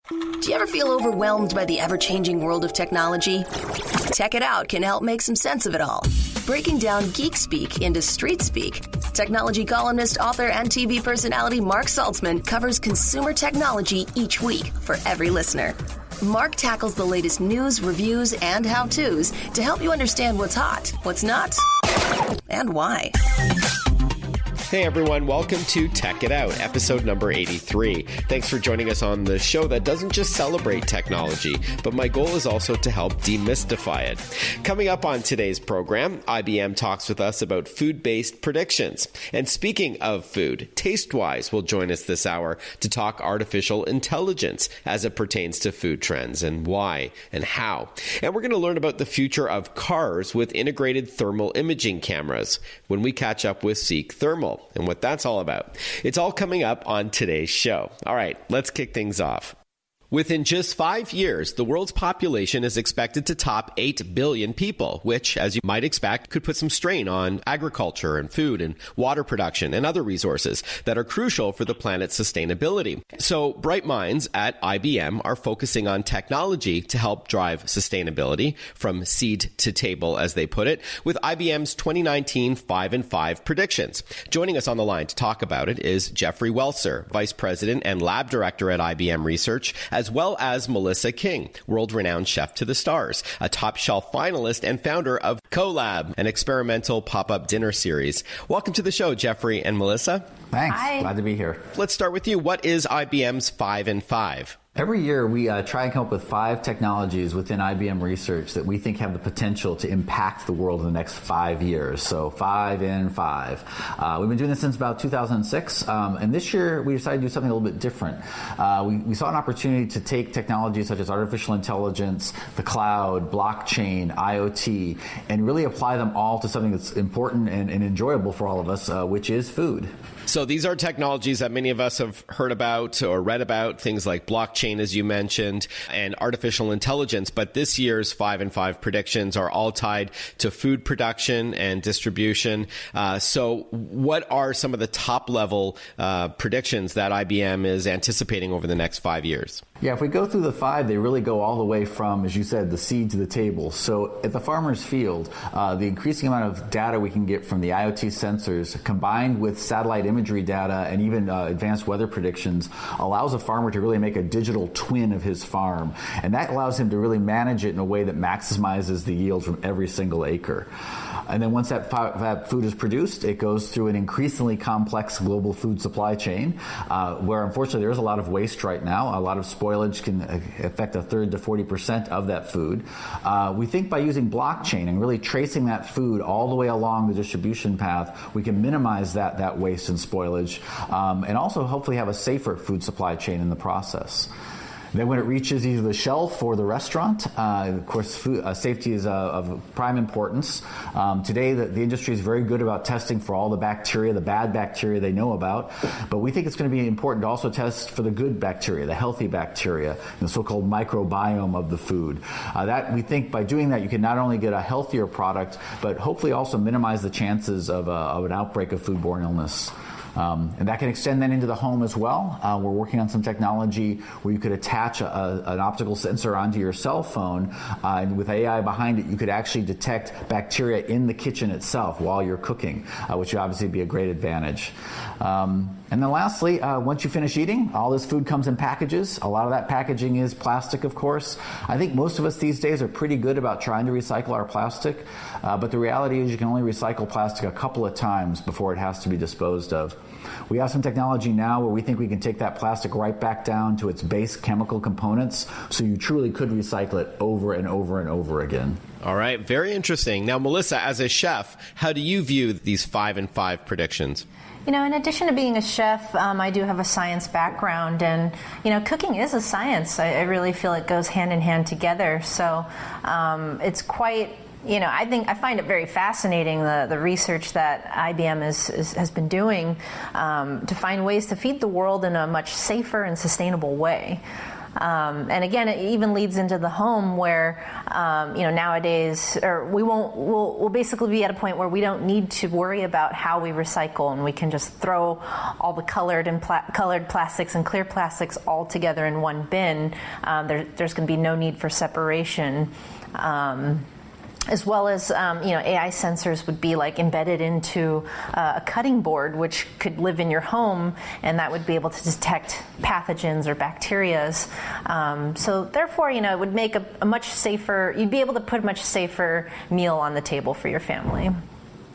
Do you ever feel overwhelmed by the ever-changing world of technology? Tech It Out can help make some sense of it all. Breaking down geek speak into street speak, technology columnist, author, and TV personality Mark Saltzman covers consumer technology each week for every listener. Mark tackles the latest news, reviews, and how-tos to help you understand what's hot, what's not, and why. Hey everyone, welcome to Tech It Out, episode number 83. Thanks for joining us on the show that doesn't just celebrate technology, but my goal is also to help demystify it. Coming up on today's program, IBM talks with us about food-based predictions. And speaking of food, Tastewise will join us this hour to talk artificial intelligence as it pertains to food trends and why and how. And we're going to learn about the future of cars with integrated thermal imaging cameras when we catch up with Seek Thermal and what that's all about. It's all coming up on today's show. All right, let's kick things off. Within just 5 years, the world's population is expected to top 8 billion people, which, as you might expect, could put some strain on agriculture and food and water production and other resources that are crucial for the planet's sustainability. So bright minds at IBM are focusing on technology to help drive sustainability from seed to table, as they put it, with IBM's 2019 5 and 5 predictions. Joining us on the line to talk about it is Jeffrey Welser, Vice President and Lab Director at IBM Research, as well as Melissa King, world-renowned chef to the stars, a top-shelf finalist and founder of CoLab, an experimental pop-up dinner series. Welcome to the show, Jeffrey and Melissa. Thanks. Hi. Glad to be here. Let's start with you. What is IBM's 5 and 5? Every year, we try and come up with 5 technologies within IBM Research that we think have the potential to impact the world in the next 5 years. So 5 and 5. We've been doing this since about 2006. And this year, we decided to do something a little bit different. We saw an opportunity to take technologies such as artificial intelligence, the cloud, blockchain, IoT, and really apply them all to something that's important and enjoyable for all of us, which is food. So these are technologies that many of us have heard about or read about, things like blockchain, as you mentioned, and artificial intelligence. But this year's 5 and 5 predictions are all tied to food production and distribution. So what are some of the top level predictions that IBM is anticipating over the next 5 years? Yeah, if we go through the 5, they really go all the way from, as you said, the seed to the table. So at the farmer's field, the increasing amount of data we can get from the IoT sensors combined with satellite imagery data and even advanced weather predictions allows a farmer to really make a digital twin of his farm. And that allows him to really manage it in a way that maximizes the yield from every single acre. And then once that food is produced, it goes through an increasingly complex global food supply chain, where unfortunately there is a lot of waste right now. A lot of spoilage can affect a third to 40% of that food. We think by using blockchain and really tracing that food all the way along the distribution path, we can minimize that waste and spoilage, and also hopefully have a safer food supply chain in the process. Then when it reaches either the shelf or the restaurant, of course, food, safety is of prime importance. Today, the industry is very good about testing for all the bacteria, the bad bacteria they know about. But we think it's going to be important to also test for the good bacteria, the healthy bacteria, the so-called microbiome of the food. That we think by doing that, you can not only get a healthier product, but hopefully also minimize the chances of an outbreak of foodborne illness. And that can extend then into the home as well. We're working on some technology where you could attach an optical sensor onto your cell phone, and with AI behind it, you could actually detect bacteria in the kitchen itself while you're cooking, which would obviously be a great advantage. And then lastly, once you finish eating, all this food comes in packages. A lot of that packaging is plastic, of course. I think most of us these days are pretty good about trying to recycle our plastic, but the reality is you can only recycle plastic a couple of times before it has to be disposed of. We have some technology now where we think we can take that plastic right back down to its base chemical components, so you truly could recycle it over and over and over again. All right, very interesting. Now, Melissa, as a chef, how do you view these 5 and 5 predictions? You know, in addition to being a chef, I do have a science background, and, you know, cooking is a science. I really feel it goes hand in hand together. So it's quite, you know, I find it very fascinating, the research that IBM has been doing to find ways to feed the world in a much safer and sustainable way. And again, it even leads into the home where, nowadays, or we'll basically be at a point where we don't need to worry about how we recycle, and we can just throw all the colored plastics and clear plastics all together in one bin. There's going to be no need for separation. As well as, AI sensors would be like embedded into a cutting board, which could live in your home, and that would be able to detect pathogens or bacterias. So therefore, it would make a much safer, you'd be able to put a much safer meal on the table for your family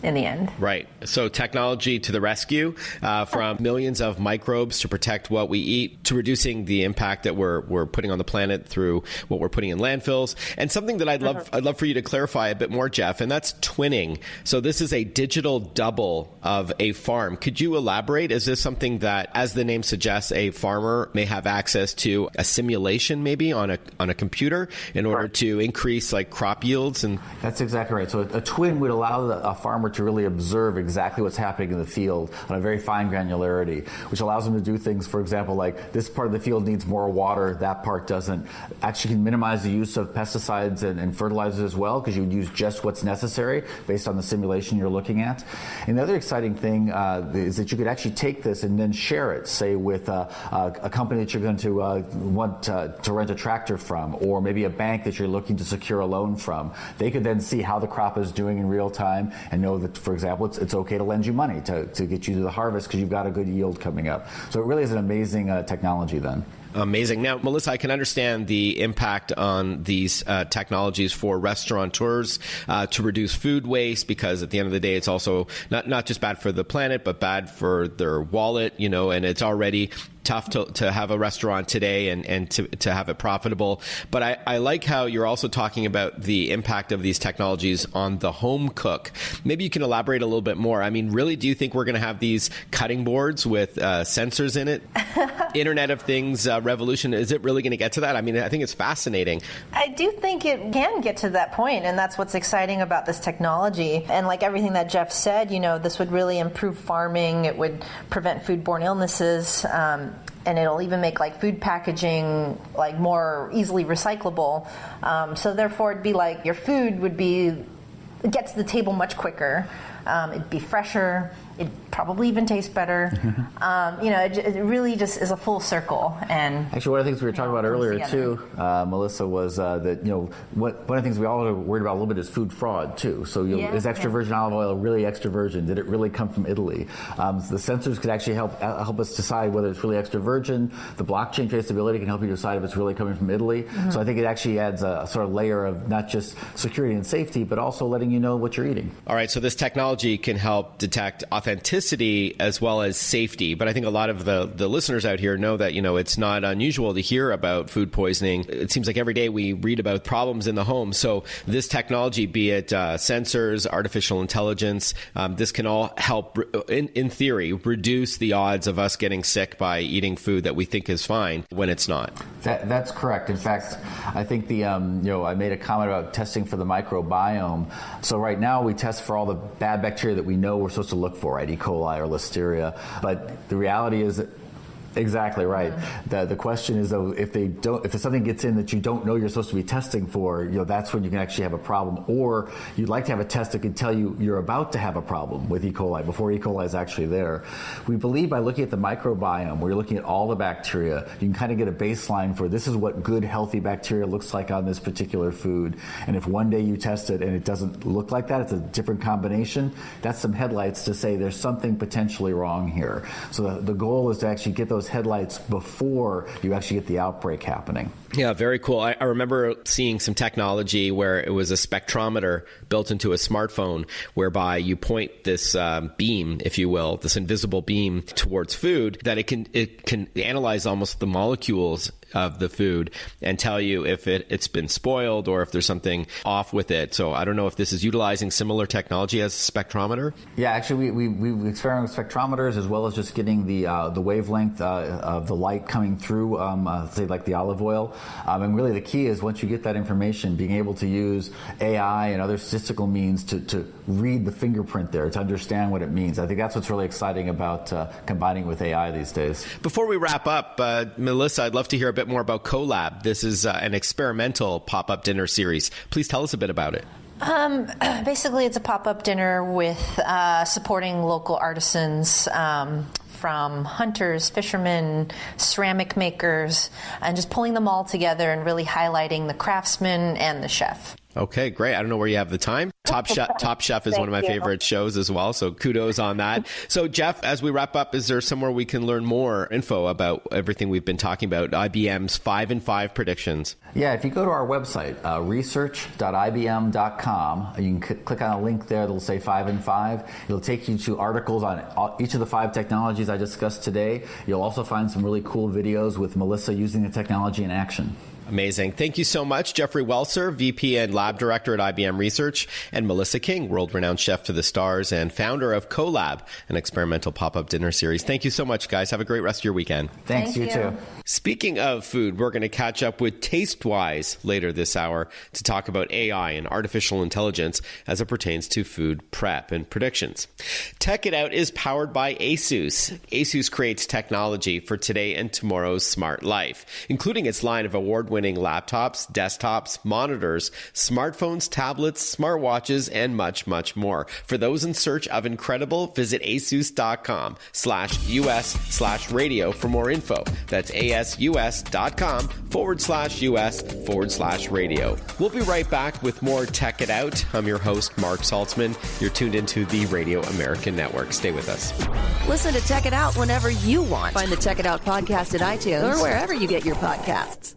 in the end. Right. So technology to the rescue, from millions of microbes to protect what we eat, to reducing the impact that we're putting on the planet through what we're putting in landfills. And something that I'd love for you to clarify a bit more, Jeff, and that's twinning. So this is a digital double of a farm. Could you elaborate? Is this something that, as the name suggests, a farmer may have access to a simulation maybe on a computer in order to increase like crop yields? And that's exactly right. So a twin would allow a farmer to really observe exactly what's happening in the field on a very fine granularity, which allows them to do things, for example, like this part of the field needs more water, that part doesn't. Actually can minimize the use of pesticides and fertilizers as well, because you would use just what's necessary based on the simulation you're looking at. And the other exciting thing is that you could actually take this and then share it, say with a company that you're going to want to rent a tractor from, or maybe a bank that you're looking to secure a loan from. They could then see how the crop is doing in real time and know that, for example, it's okay to lend you money to get you to the harvest because you've got a good yield coming up. So it really is an amazing technology then. Amazing. Now, Melissa, I can understand the impact on these technologies for restaurateurs to reduce food waste, because at the end of the day, it's also not just bad for the planet, but bad for their wallet, and it's already tough to have a restaurant today and to have it profitable. But I like how you're also talking about the impact of these technologies on the home cook. Maybe you can elaborate a little bit more. I mean, really, do you think we're going to have these cutting boards with sensors in it? Internet of Things revolution, is it really going to get to that? I mean, I think it's fascinating. I do think it can get to that point, and that's what's exciting about this technology. And like everything that Jeff said, this would really improve farming. It would prevent foodborne illnesses. And it'll even make like food packaging like more easily recyclable. So therefore, it'd be like your food would get to the table much quicker. It'd be fresher. It'd probably even taste better. It really just is a full circle. And actually, one of the things we were talking about earlier too, Melissa, was that one of the things we all are worried about a little bit is food fraud too. So is extra virgin olive oil really extra virgin? Did it really come from Italy? The sensors could actually help us decide whether it's really extra virgin. The blockchain traceability can help you decide if it's really coming from Italy. Mm-hmm. So I think it actually adds a sort of layer of not just security and safety, but also letting you know what you're eating. All right. So this technology can help detect authenticity as well as safety. But I think a lot of the listeners out here know that, it's not unusual to hear about food poisoning. It seems like every day we read about problems in the home. So this technology, be it sensors, artificial intelligence, this can all help, in theory, reduce the odds of us getting sick by eating food that we think is fine when it's not. That's correct. In fact, I think I made a comment about testing for the microbiome. So right now we test for all the bad bacteria that we know we're supposed to look for, right? E. coli or Listeria. But the reality is that exactly right. The question is, though, if something gets in that you don't know you're supposed to be testing for, that's when you can actually have a problem. Or you'd like to have a test that can tell you you're about to have a problem with E. coli before E. coli is actually there. We believe by looking at the microbiome, where you're looking at all the bacteria, you can kind of get a baseline for this is what good, healthy bacteria looks like on this particular food. And if one day you test it and it doesn't look like that, it's a different combination, that's some headlights to say there's something potentially wrong here. So the goal is to actually get those headlights before you actually get the outbreak happening. Yeah, very cool. I remember seeing some technology where it was a spectrometer built into a smartphone whereby you point this beam, if you will, this invisible beam towards food, that it can analyze almost the molecules of the food and tell you if it's been spoiled or if there's something off with it. So I don't know if this is utilizing similar technology as a spectrometer. Yeah, actually we experiment with spectrometers as well as just getting the wavelength of the light coming through, say like the olive oil. And really the key is once you get that information, being able to use AI and other statistical means to read the fingerprint there, to understand what it means. I think that's what's really exciting about combining with AI these days. Before we wrap up, Melissa, I'd love to hear a bit bit more about CoLab. This is an experimental pop-up dinner series. Please tell us a bit about it. Basically, it's a pop-up dinner with supporting local artisans, from hunters, fishermen, ceramic makers, and just pulling them all together and really highlighting the craftsman and the chef. Okay, great. I don't know where you have the time. Top Chef is one of my favorite shows as well, so kudos on that. So, Jeff, as we wrap up, is there somewhere we can learn more info about everything we've been talking about, IBM's 5 and 5 predictions? Yeah, if you go to our website, research.ibm.com, you can click on a link there that'll say 5 and 5. It'll take you to articles on each of the 5 technologies I discussed today. You'll also find some really cool videos with Melissa using the technology in action. Amazing. Thank you so much, Jeffrey Welser, VP and Lab Director at IBM Research, and Melissa King, world-renowned chef to the stars and founder of CoLab, an experimental pop-up dinner series. Thank you so much, guys. Have a great rest of your weekend. Thanks, you too. Speaking of food, we're going to catch up with Tastewise later this hour to talk about AI and artificial intelligence as it pertains to food prep and predictions. Tech It Out is powered by ASUS. ASUS creates technology for today and tomorrow's smart life, including its line of award-winning laptops, desktops, monitors, smartphones, tablets, smartwatches, and much, much more. For those in search of incredible, visit asus.com/US/radio for more info. That's asus.com/US/radio. We'll be right back with more Tech It Out. I'm your host, Mark Saltzman. You're tuned into the Radio American Network. Stay with us. Listen to Tech It Out whenever you want. Find the Tech It Out podcast at iTunes or wherever you get your podcasts.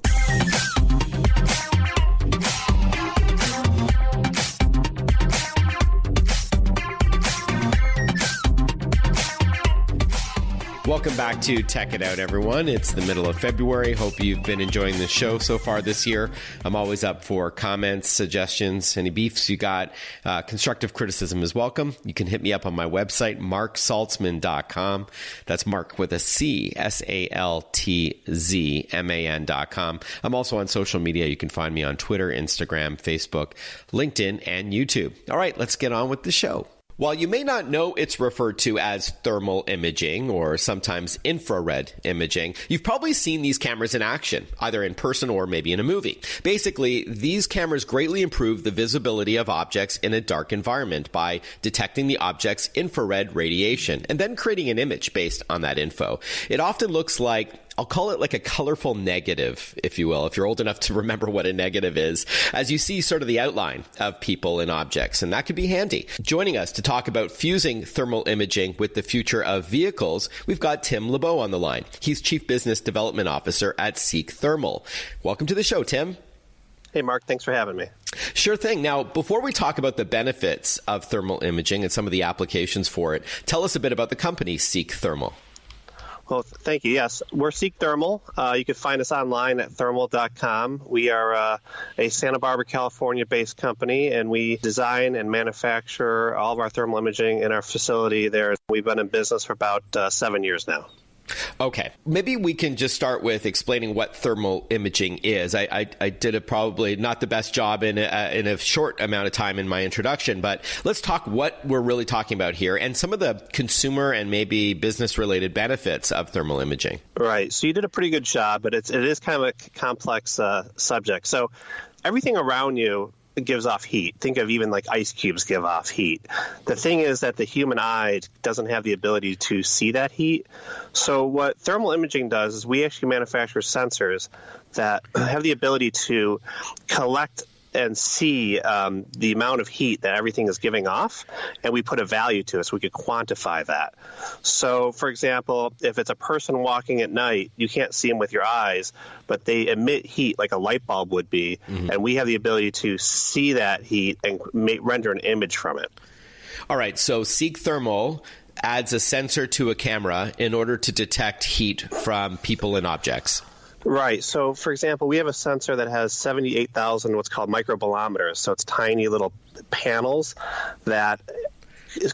Welcome back to Tech It Out, everyone. It's the middle of February. Hope you've been enjoying the show so far this year. I'm always up for comments, suggestions, any beefs you got. Constructive criticism is welcome. You can hit me up on my website, marksaltzman.com. That's Mark with a C, SALTZMAN.com. I'm also on social media. You can find me on Twitter, Instagram, Facebook, LinkedIn, and YouTube. All right, let's get on with the show. While you may not know it's referred to as thermal imaging or sometimes infrared imaging, you've probably seen these cameras in action, either in person or maybe in a movie. Basically, these cameras greatly improve the visibility of objects in a dark environment by detecting the object's infrared radiation and then creating an image based on that info. It often looks like, I'll call it like a colorful negative, if you will, if you're old enough to remember what a negative is, as you see sort of the outline of people and objects, and that could be handy. Joining us to talk about fusing thermal imaging with the future of vehicles, we've got Tim LeBeau on the line. He's Chief Business Development Officer at Seek Thermal. Welcome to the show, Tim. Hey, Mark. Thanks for having me. Sure thing. Now, before we talk about the benefits of thermal imaging and some of the applications for it, tell us a bit about the company Seek Thermal. Well, thank you. Yes, we're Seek Thermal. You can find us online at thermal.com. We are a Santa Barbara, California-based company, and we design and manufacture all of our thermal imaging in our facility there. We've been in business for about 7 years now. Okay. Maybe we can just start with explaining what thermal imaging is. I did probably not the best job in a short amount of time in my introduction, but let's talk what we're really talking about here and some of the consumer and maybe business-related benefits of thermal imaging. Right. So you did a pretty good job, but it is kind of a complex subject. So everything around you gives off heat. Think of even like ice cubes give off heat. The thing is that the human eye doesn't have the ability to see that heat. So what thermal imaging does is we actually manufacture sensors that have the ability to collect and see the amount of heat that everything is giving off, and we put a value to it so we could quantify that. So, for example, if it's a person walking at night, you can't see them with your eyes, but they emit heat like a light bulb would be, and we have the ability to see that heat and render an image from it. All right, so Seek Thermal adds a sensor to a camera in order to detect heat from people and objects. Right. So, for example, we have a sensor that has 78,000 what's called microbolometers. So it's tiny little panels that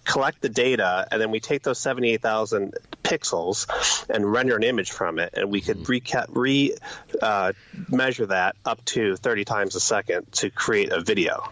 collect the data, and then we take those 78,000 pixels and render an image from it, and we could measure that up to 30 times a second to create a video.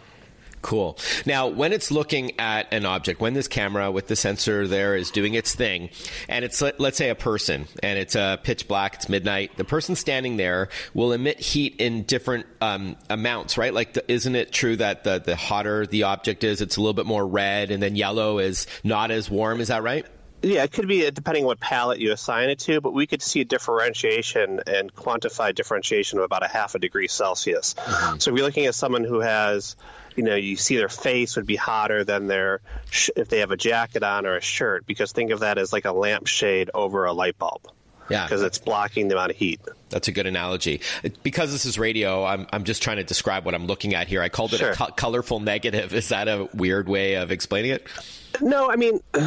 Cool. Now, when it's looking at an object, when this camera with the sensor there is doing its thing, and it's, let's say, a person, and it's pitch black, it's midnight, the person standing there will emit heat in different amounts, right? Like, isn't it true that the hotter the object is, it's a little bit more red, and then yellow is not as warm? Is that right? Yeah, it could be depending what palette you assign it to, but we could see differentiation and quantify differentiation of about 0.5 degree Celsius. Mm-hmm. So if you're looking at someone who has, you see their face would be hotter than if they have a jacket on or a shirt, because think of that as like a lampshade over a light bulb. Yeah, because it's blocking the amount of heat. That's a good analogy. Because this is radio, I'm just trying to describe what I'm looking at here. I called it a colorful negative. Is that a weird way of explaining it? No,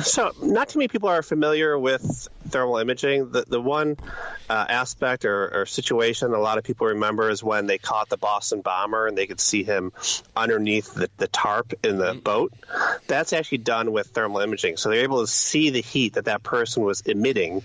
so not too many people are familiar with thermal imaging. The one aspect or situation a lot of people remember is when they caught the Boston bomber and they could see him underneath the tarp in the boat. That's actually done with thermal imaging. So they're able to see the heat that person was emitting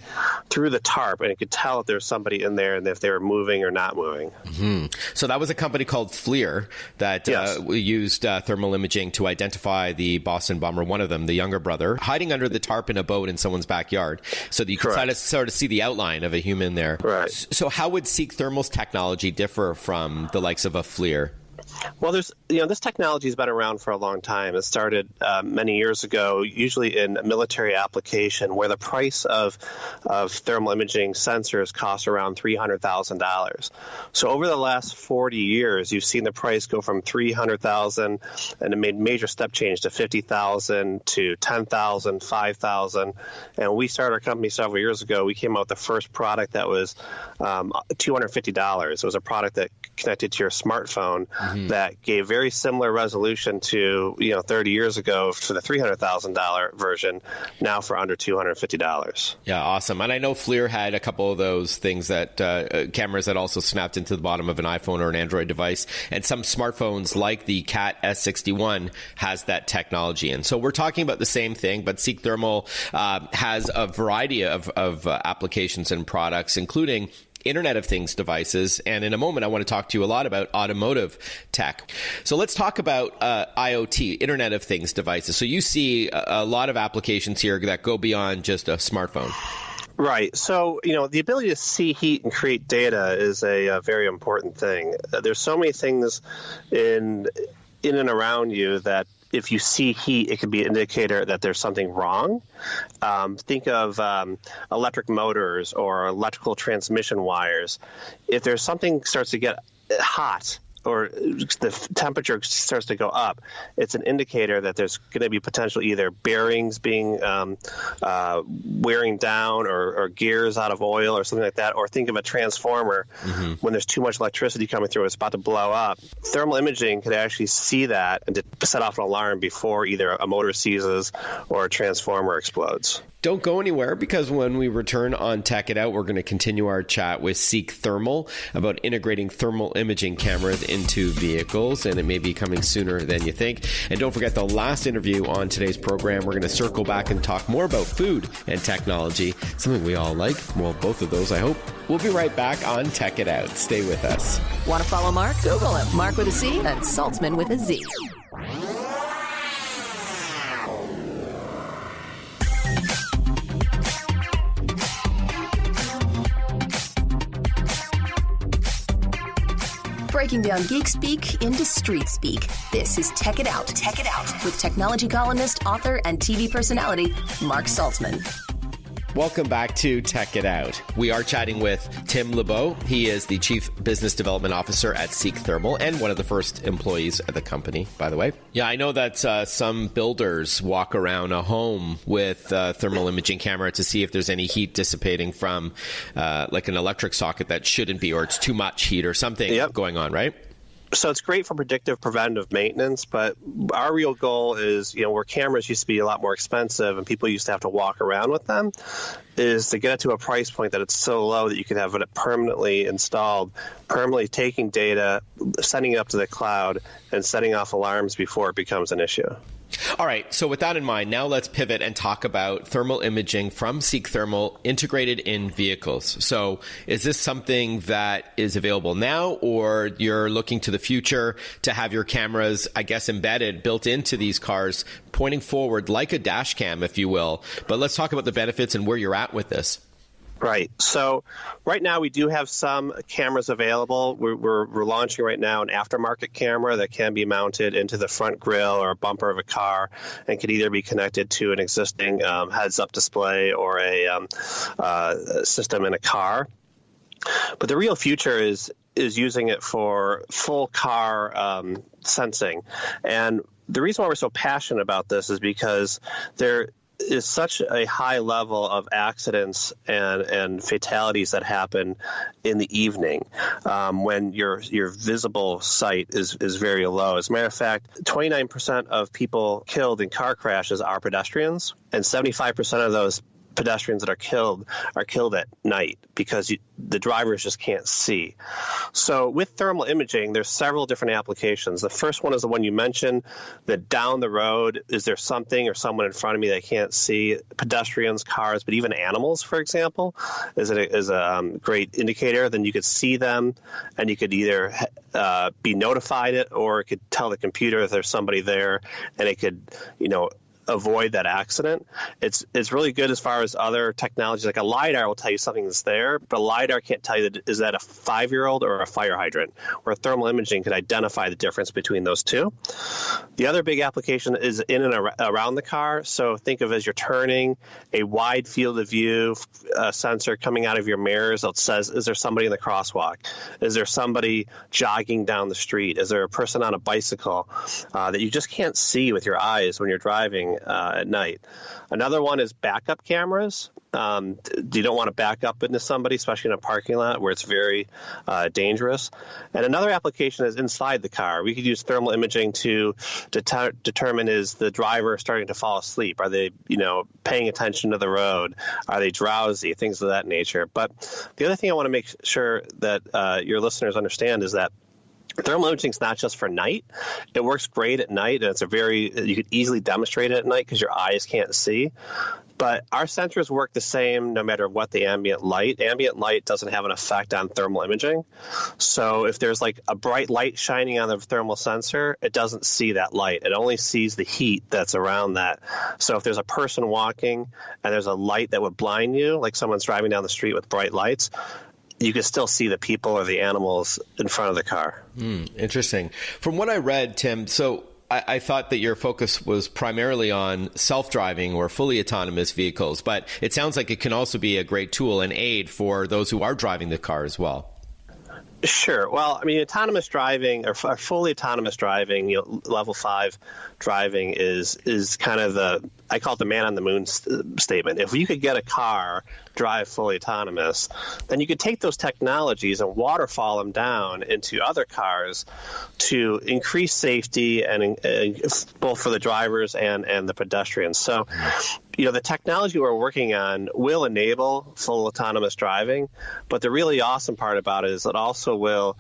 through the tarp, and it could tell if there's somebody in there and if they were moving or not moving. Mm-hmm. So that was a company called FLIR that used thermal imaging to identify the Boston bomber, one of them, the younger brother, hiding under the tarp in a boat in someone's backyard, so that you could sort of see the outline of a human there. Right. So how would Seek Thermal's technology differ from the likes of a FLIR? Well, this technology has been around for a long time. It started many years ago, usually in a military application, where the price of thermal imaging sensors costs around $300,000. So over the last 40 years, you've seen the price go from $300,000, and it made major step change to $50,000 to $10,000, $5,000. And we started our company several years ago. We came out with the first product that was $250. It was a product that connected to your smartphone. Mm-hmm. That gave very similar resolution to 30 years ago for the $300,000 version, now for under $250. Yeah, awesome. And I know FLIR had a couple of those things that cameras that also snapped into the bottom of an iPhone or an Android device, and some smartphones like the Cat S61 has that technology. And so we're talking about the same thing, but Seek Thermal has a variety of applications and products, including Internet of Things devices. And in a moment, I want to talk to you a lot about automotive tech. So let's talk about IoT, Internet of Things devices. So you see a lot of applications here that go beyond just a smartphone. Right. So, the ability to see heat and create data is a very important thing. There's so many things in and around you that if you see heat, it could be an indicator that there's something wrong. Think of electric motors or electrical transmission wires. If there's something starts to get hot, or the temperature starts to go up, it's an indicator that there's going to be potential either bearings being wearing down or gears out of oil or something like that. Or think of a transformer. Mm-hmm. When there's too much electricity coming through, it's about to blow up. Thermal imaging could actually see that and to set off an alarm before either a motor seizes or a transformer explodes. Don't go anywhere, because when we return on Tech It Out, we're going to continue our chat with Seek Thermal about integrating thermal imaging cameras into vehicles, and it may be coming sooner than you think. And don't forget the last interview on today's program. We're going to circle back and talk more about food and technology, something we all like. Well, both of those, I hope. We'll be right back on Tech It Out. Stay with us. Want to follow Mark? Google him. Mark with a C and Saltzman with a Z. Breaking down geek speak into street speak. This is Tech It Out. Tech It Out with technology columnist, author, and TV personality Mark Saltzman. Welcome back to Tech It Out. We are chatting with Tim LeBeau. He is the Chief Business Development Officer at Seek Thermal and one of the first employees at the company, by the way. Yeah, I know that some builders walk around a home with a thermal imaging camera to see if there's any heat dissipating from like an electric socket that shouldn't be, or it's too much heat or something going on, right? So it's great for predictive preventative maintenance, but our real goal is, where cameras used to be a lot more expensive and people used to have to walk around with them, is to get it to a price point that it's so low that you can have it permanently installed, permanently taking data, sending it up to the cloud, and setting off alarms before it becomes an issue. All right, so with that in mind, now let's pivot and talk about thermal imaging from Seek Thermal integrated in vehicles. So is this something that is available now, or you're looking to the future to have your cameras, I guess, embedded, built into these cars, pointing forward like a dash cam, if you will? But let's talk about the benefits and where you're at with this. Right. So right now we do have some cameras available. We're launching right now an aftermarket camera that can be mounted into the front grille or bumper of a car and can either be connected to an existing heads-up display or a system in a car. But the real future is using it for full car sensing. And the reason why we're so passionate about this is because there is such a high level of accidents and fatalities that happen in the evening when your visible sight is very low. As a matter of fact, 29% of people killed in car crashes are pedestrians, and 75% of those pedestrians that are killed at night because the drivers just can't see. So with thermal imaging, there's several different applications. The first one is the one you mentioned, that down the road, is there something or someone in front of me that I can't see? Pedestrians, cars, but even animals, for example, is a great indicator. Then you could see them, and you could either be notified it, or it could tell the computer if there's somebody there, and it could, avoid that accident. It's really good as far as other technologies. Like a LiDAR will tell you something that's there, but a LiDAR can't tell you is that a 5-year-old or a fire hydrant, where thermal imaging could identify the difference between those two. The other big application is in and around the car. So think of as you're turning, a wide field of view sensor coming out of your mirrors that says, is there somebody in the crosswalk? Is there somebody jogging down the street? Is there a person on a bicycle that you just can't see with your eyes when you're driving at night? Another one is backup cameras. You don't want to back up into somebody, especially in a parking lot where it's very dangerous. And another application is inside the car. We could use thermal imaging to determine, is the driver starting to fall asleep? Are they, paying attention to the road? Are they drowsy? Things of that nature. But the other thing I want to make sure that your listeners understand is that thermal imaging is not just for night. It works great at night, and you could easily demonstrate it at night because your eyes can't see. But our sensors work the same no matter what the ambient light. Ambient light doesn't have an effect on thermal imaging. So if there's like a bright light shining on the thermal sensor, it doesn't see that light. It only sees the heat that's around that. So if there's a person walking and there's a light that would blind you, like someone's driving down the street with bright lights, you can still see the people or the animals in front of the car. Interesting. From what I read, Tim, so I thought that your focus was primarily on self-driving or fully autonomous vehicles, but it sounds like it can also be a great tool and aid for those who are driving the car as well. Sure. Well, I mean, autonomous driving or fully autonomous driving, level 5 driving is kind of I call it the man on the moon statement. If you could get a car drive fully autonomous, then you could take those technologies and waterfall them down into other cars to increase safety and both for the drivers and the pedestrians. So, the technology we're working on will enable full autonomous driving, but the really awesome part about it is it also will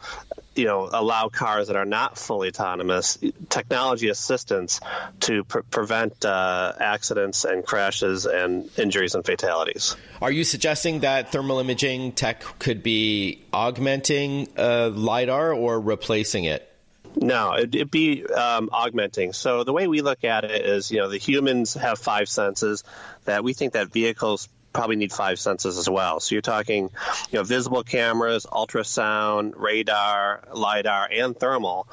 allow cars that are not fully autonomous technology assistance to prevent accidents and crashes and injuries and fatalities. Are you suggesting that thermal imaging tech could be augmenting LiDAR or replacing it? No, it'd be augmenting. So the way we look at it is, the humans have 5 senses that we think that vehicles probably need 5 senses as well. So you're talking, visible cameras, ultrasound, radar, LiDAR, and thermal,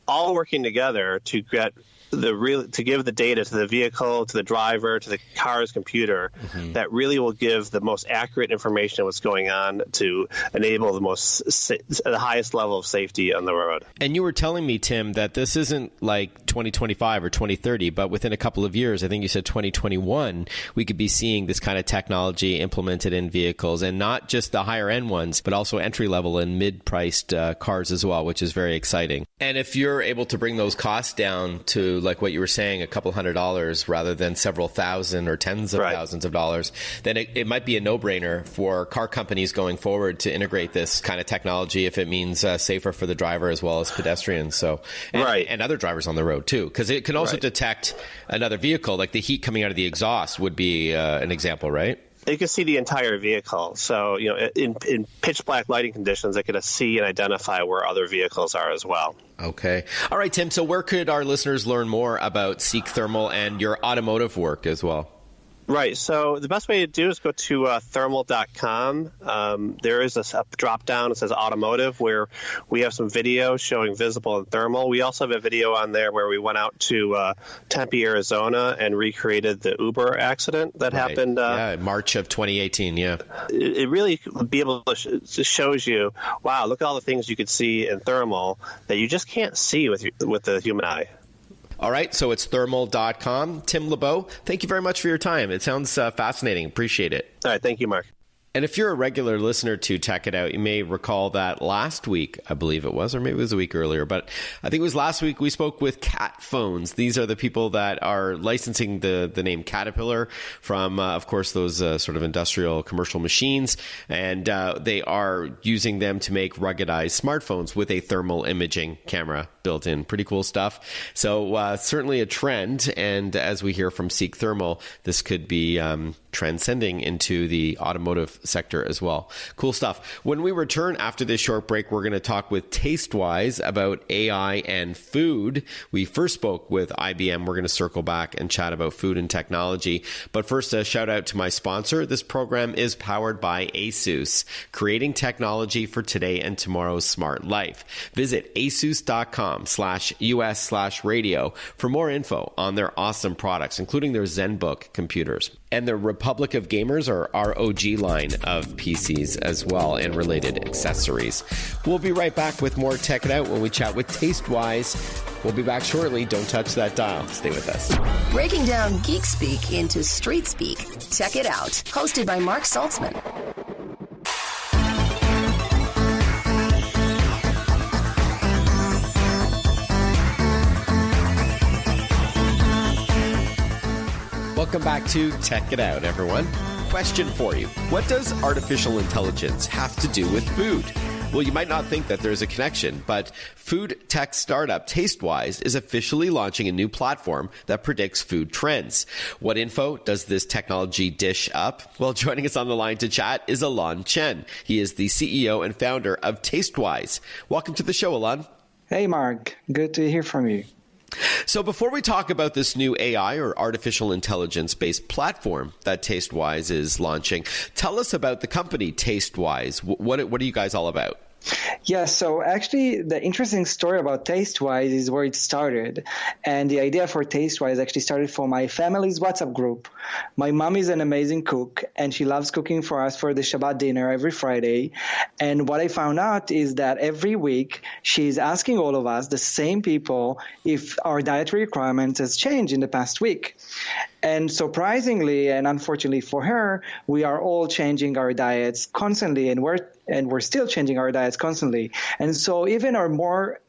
all working together to get to give the data to the vehicle, to the driver, to the car's computer that really will give the most accurate information of what's going on to enable the highest level of safety on the road. And you were telling me, Tim, that this isn't like 2025 or 2030, but within a couple of years, I think you said 2021, we could be seeing this kind of technology implemented in vehicles, and not just the higher end ones, but also entry level and mid-priced cars as well, which is very exciting. And if you're able to bring those costs down to to, like what you were saying, a couple $100 rather than several thousand or tens of thousands of dollars, then it might be a no-brainer for car companies going forward to integrate this kind of technology if it means safer for the driver as well as pedestrians. So, and other drivers on the road too, because it can also detect another vehicle, like the heat coming out of the exhaust would be an example, right? You can see the entire vehicle. So, in pitch black lighting conditions, it can see and identify where other vehicles are as well. Okay. All right, Tim. So where could our listeners learn more about Seek Thermal and your automotive work as well? Right. So the best way to do is go to thermal.com. There is a drop down. It says automotive, where we have some video showing visible and thermal. We also have a video on there where we went out to Tempe, Arizona, and recreated the Uber accident that happened. March of 2018. Yeah. It really be able to shows you, wow, look at all the things you could see in thermal that you just can't see with the human eye. All right, so it's thermal.com. Tim LeBeau, thank you very much for your time. It sounds fascinating. Appreciate it. All right, thank you, Mark. And if you're a regular listener to Tech It Out, you may recall that last week, I believe it was, or maybe it was a week earlier, but I think it was last week, we spoke with Cat Phones. These are the people that are licensing the name Caterpillar from, of course, those sort of industrial commercial machines. And they are using them to make ruggedized smartphones with a thermal imaging camera built in. Pretty cool stuff. So certainly a trend. And as we hear from Seek Thermal, this could be transcending into the automotive sector as well. Cool stuff. When we return after this short break, we're going to talk with Tastewise about AI and food. We first spoke with IBM. We're going to circle back and chat about food and technology. But first, a shout out to my sponsor. This program is powered by ASUS, creating technology for today and tomorrow's smart life. Visit asus.com/US/radio for more info on their awesome products, including their ZenBook computers and the Republic of Gamers, or ROG line of PCs as well, and related accessories. We'll be right back with more Tech It Out when we chat with Tastewise. We'll be back shortly. Don't touch that dial. Stay with us. Breaking down geek speak into street speak. Tech It Out, hosted by Mark Saltzman. Welcome back to Tech It Out, everyone. Question for you. What does artificial intelligence have to do with food? Well, you might not think that there's a connection, but food tech startup Tastewise is officially launching a new platform that predicts food trends. What info does this technology dish up? Well, joining us on the line to chat is Alon Chen. He is the CEO and founder of Tastewise. Welcome to the show, Alon. Hey, Mark. Good to hear from you. So before we talk about this new AI or artificial intelligence-based platform that Tastewise is launching, tell us about the company Tastewise. What are you guys all about? Yeah, so actually the interesting story about Tastewise is where it started. And the idea for Tastewise actually started from my family's WhatsApp group. My mom is an amazing cook, and she loves cooking for us for the Shabbat dinner every Friday. And what I found out is that every week she's asking all of us, the same people, if our dietary requirements has changed in the past week. And surprisingly, and unfortunately for her, we are all changing our diets constantly, and we're still changing our diets constantly. And so even our more,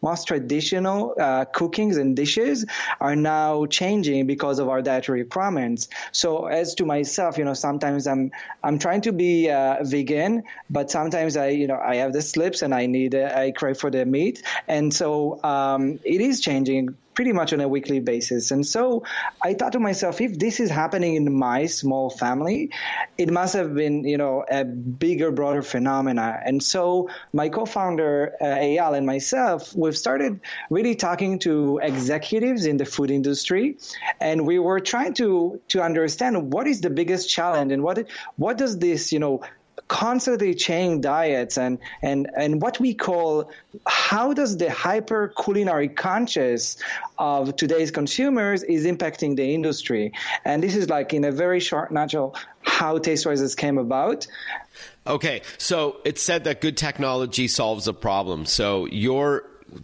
most traditional cookings and dishes are now changing because of our dietary requirements. So as to myself, sometimes I'm trying to be vegan, but sometimes I have the slips and I crave for the meat. And so it is changing pretty much on a weekly basis. And so I thought to myself, if this is happening in my small family, it must have been, a bigger, broader phenomena. And so my co-founder, Eyal, and myself, we've started really talking to executives in the food industry. And we were trying to understand what is the biggest challenge and what does this, constantly changing diets and what we call, how does the hyper culinary conscious of today's consumers is impacting the industry. And this is like in a very short nutshell how Tastewise came about. Okay, so it's said that good technology solves a problem. So your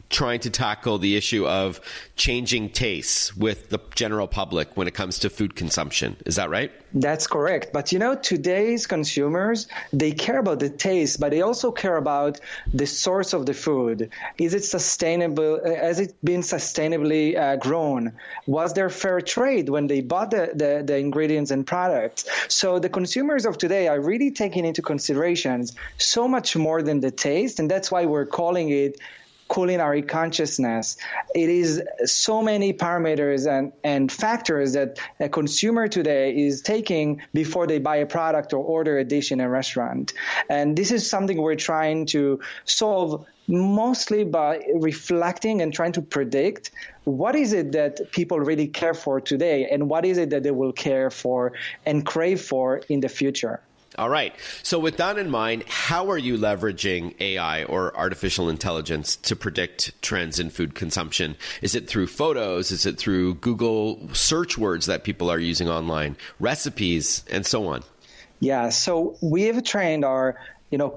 trying to tackle the issue of changing tastes with the general public when it comes to food consumption. Is that right? That's correct. But today's consumers, they care about the taste, but they also care about the source of the food. Is it sustainable? Has it been sustainably grown? Was there fair trade when they bought the ingredients and products? So the consumers of today are really taking into considerations so much more than the taste, and that's why we're calling it culinary consciousness. It is so many parameters and factors that a consumer today is taking before they buy a product or order a dish in a restaurant. And this is something we're trying to solve mostly by reflecting and trying to predict what is it that people really care for today and what is it that they will care for and crave for in the future. All right. So with that in mind, how are you leveraging AI or artificial intelligence to predict trends in food consumption? Is it through photos? Is it through Google search words that people are using online, recipes, and so on? Yeah. So we have trained our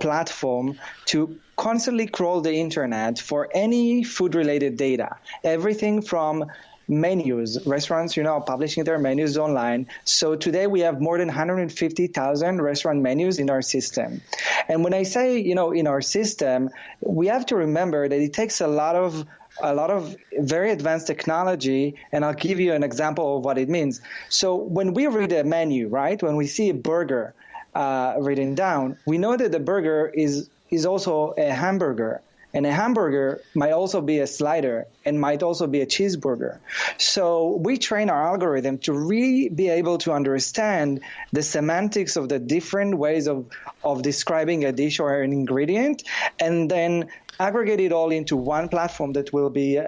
platform to constantly crawl the internet for any food-related data, everything from menus. Restaurants, are publishing their menus online. So today we have more than 150,000 restaurant menus in our system. And when I say, in our system, we have to remember that it takes a lot of very advanced technology, and I'll give you an example of what it means. So when we read a menu, right, when we see a burger written down, we know that the burger is also a hamburger. And a hamburger might also be a slider and might also be a cheeseburger. So we train our algorithm to really be able to understand the semantics of the different ways of describing a dish or an ingredient, and then aggregate it all into one platform that will be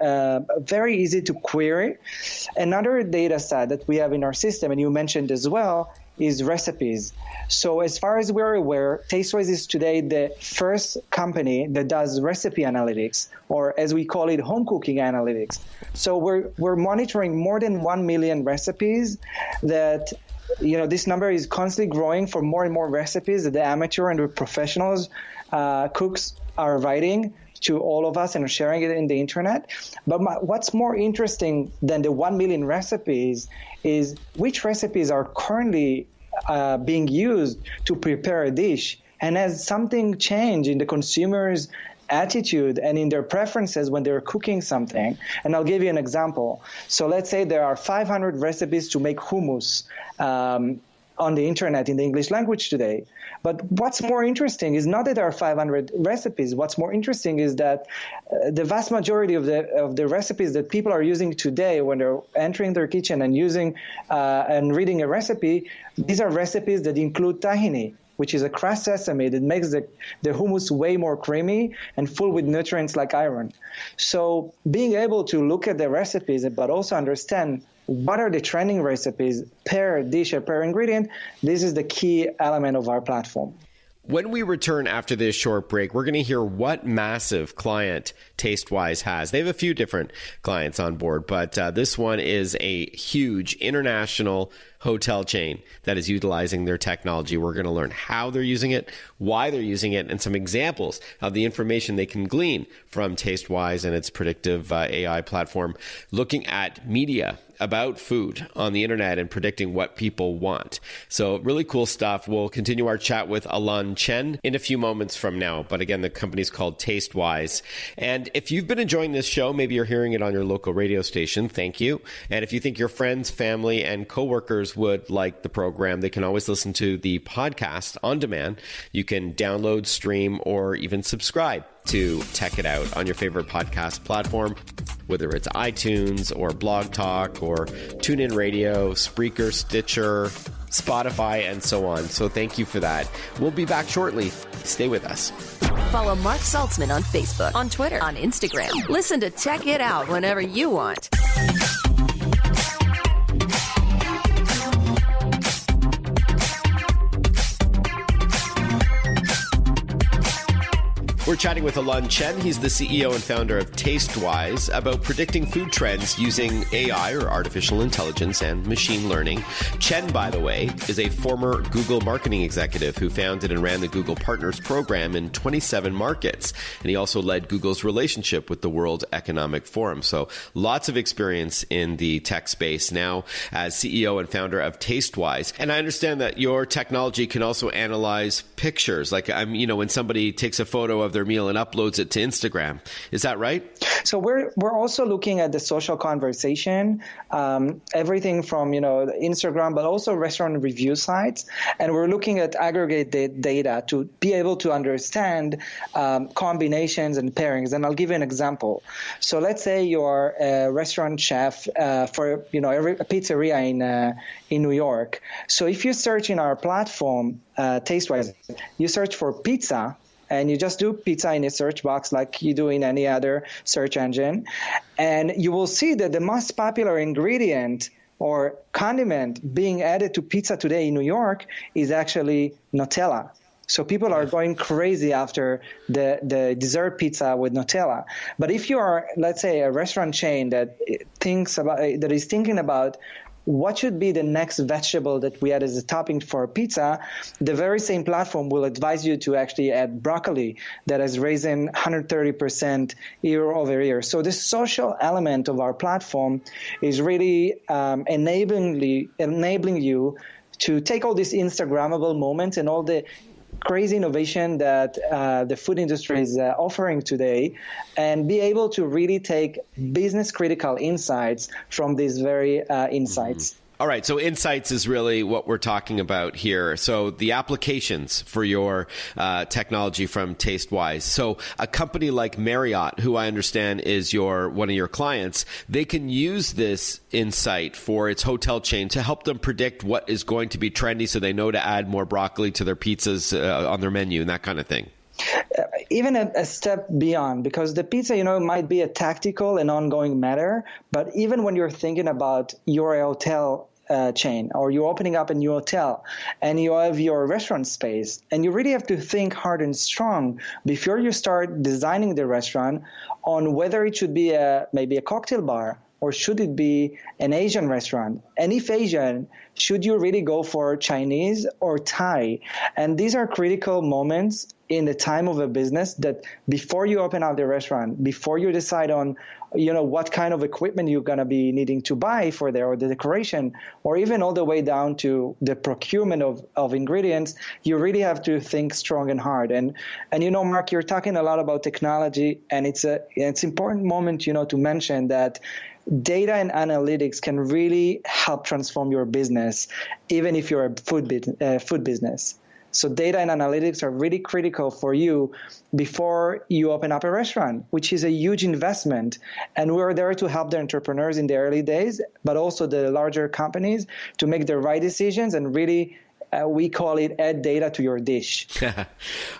very easy to query. Another data set that we have in our system, and you mentioned as well, is recipes. So as far as we're aware, Tastewise is today the first company that does recipe analytics, or as we call it, home cooking analytics. So we're monitoring more than 1 million recipes that, this number is constantly growing for more and more recipes that the amateur and the professionals cooks are writing to all of us and are sharing it in the internet. But what's more interesting than the 1 million recipes is which recipes are currently being used to prepare a dish, and has something changed in the consumer's attitude and in their preferences when they're cooking something. And I'll give you an example. So let's say there are 500 recipes to make hummus on the internet in the English language today. But what's more interesting is not that there are 500 recipes. What's more interesting is that the vast majority of the recipes that people are using today when they're entering their kitchen and using and reading a recipe, these are recipes that include tahini, which is a crushed sesame that makes the hummus way more creamy and full with nutrients like iron. So being able to look at the recipes but also understand what are the trending recipes per dish or per ingredient, this is the key element of our platform. When we return after this short break, we're going to hear what massive client Tastewise has. They have a few different clients on board, but this one is a huge international hotel chain that is utilizing their technology. We're going to learn how they're using it, why they're using it, and some examples of the information they can glean from Tastewise and its predictive AI platform, looking at media about food on the internet and predicting what people want. So really cool stuff. We'll continue our chat with Alan Chen in a few moments from now. But again, the company's called Tastewise. And if you've been enjoying this show, maybe you're hearing it on your local radio station, thank you. And if you think your friends, family, and coworkers would like the program, they can always listen to the podcast on demand. You can download, stream, or even subscribe to Tech It Out on your favorite podcast platform, whether it's iTunes or Blog Talk or TuneIn Radio, Spreaker, Stitcher, Spotify, and so on. So thank you for that. We'll be back shortly. Stay with us. Follow Mark Saltzman on Facebook, on Twitter, on Instagram. Listen to Tech It Out whenever you want. We're chatting with Alon Chen. He's the CEO and founder of Tastewise about predicting food trends using AI, or artificial intelligence, and machine learning. Chen, by the way, is a former Google marketing executive who founded and ran the Google Partners program in 27 markets. And he also led Google's relationship with the World Economic Forum. So lots of experience in the tech space now as CEO and founder of Tastewise. And I understand that your technology can also analyze pictures. Like, when somebody takes a photo of their meal and uploads it to Instagram. Is that right? So we're also looking at the social conversation, everything from Instagram, but also restaurant review sites, and we're looking at aggregate data to be able to understand combinations and pairings. And I'll give you an example. So let's say you're a restaurant chef for a pizzeria in New York. So if you search in our platform, Tastewise, you search for pizza. And you just do pizza in a search box like you do in any other search engine. And you will see that the most popular ingredient or condiment being added to pizza today in New York is actually Nutella. So people are going crazy after the dessert pizza with Nutella. But if you are, let's say, a restaurant chain that is thinking about what should be the next vegetable that we add as a topping for pizza, the very same platform will advise you to actually add broccoli that has risen 130% year over year. So the social element of our platform is really enabling you to take all these Instagrammable moments and all the crazy innovation that the food industry is offering today, and be able to really take business critical insights from these very insights. All right, so insights is really what we're talking about here. So the applications for your technology from Tastewise. So a company like Marriott, who I understand is one of your clients, they can use this insight for its hotel chain to help them predict what is going to be trendy, so they know to add more broccoli to their pizzas on their menu and that kind of thing. Even a step beyond, because the pizza, might be a tactical and ongoing matter, but even when you're thinking about your hotel chain, or you're opening up a new hotel and you have your restaurant space, and you really have to think hard and strong before you start designing the restaurant on whether it should be maybe a cocktail bar, or should it be an Asian restaurant? And if Asian, should you really go for Chinese or Thai? And these are critical moments in the time of a business that before you open up the restaurant, before you decide on what kind of equipment you're going to be needing to buy for there, or the decoration, or even all the way down to the procurement of ingredients, you really have to think strong and hard. And Mark, you're talking a lot about technology, and it's important moment, to mention that data and analytics can really help transform your business, even if you're a food business. So data and analytics are really critical for you before you open up a restaurant, which is a huge investment. And we're there to help the entrepreneurs in the early days, but also the larger companies to make the right decisions and really we call it add data to your dish.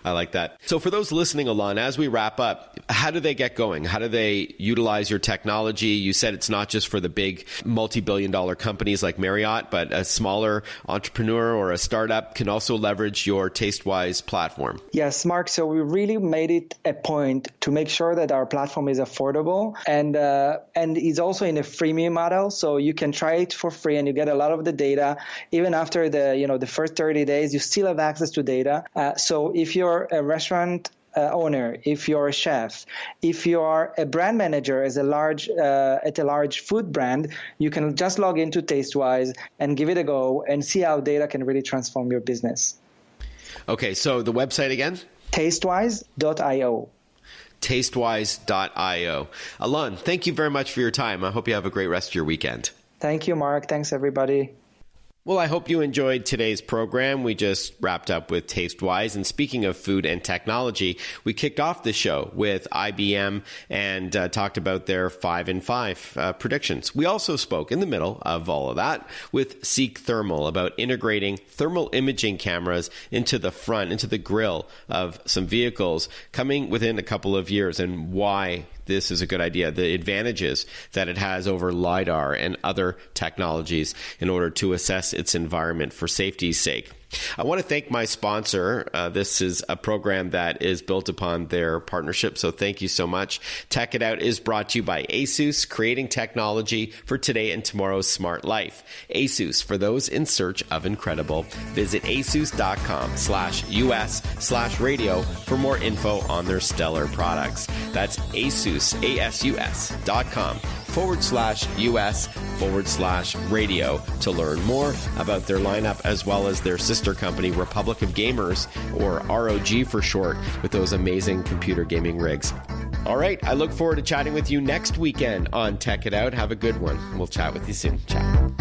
I like that. So for those listening, Alon, as we wrap up, how do they get going? How do they utilize your technology? You said it's not just for the big multi-billion-dollar companies like Marriott, but a smaller entrepreneur or a startup can also leverage your Tastewise platform. Yes, Mark. So we really made it a point to make sure that our platform is affordable and is also in a freemium model. So you can try it for free and you get a lot of the data. Even after the first 30 days, you still have access to data. So if you're a restaurant owner, if you're a chef, if you are a brand manager at a large food brand, you can just log into Tastewise and give it a go and see how data can really transform your business. Okay, so the website again? Tastewise.io. Tastewise.io. Alon, thank you very much for your time. I hope you have a great rest of your weekend. Thank you, Mark. Thanks, everybody. Well, I hope you enjoyed today's program. We just wrapped up with Tastewise. And speaking of food and technology, we kicked off the show with IBM and talked about their 5 in 5 predictions. We also spoke in the middle of all of that with Seek Thermal about integrating thermal imaging cameras into the grill of some vehicles coming within a couple of years, and why this is a good idea, the advantages that it has over LiDAR and other technologies in order to assess its environment for safety's sake. I want to thank my sponsor. This is a program that is built upon their partnership, so thank you so much. Tech It Out is brought to you by ASUS, creating technology for today and tomorrow's smart life. ASUS, for those in search of incredible. Visit asus.com/US/radio for more info on their stellar products. That's ASUS, ASUS.com/US/radio to learn more about their lineup, as well as their sister company, Republic of Gamers, or ROG for short, with those amazing computer gaming rigs. All right, I look forward to chatting with you next weekend on Tech It Out. Have a good one. We'll chat with you soon. Ciao.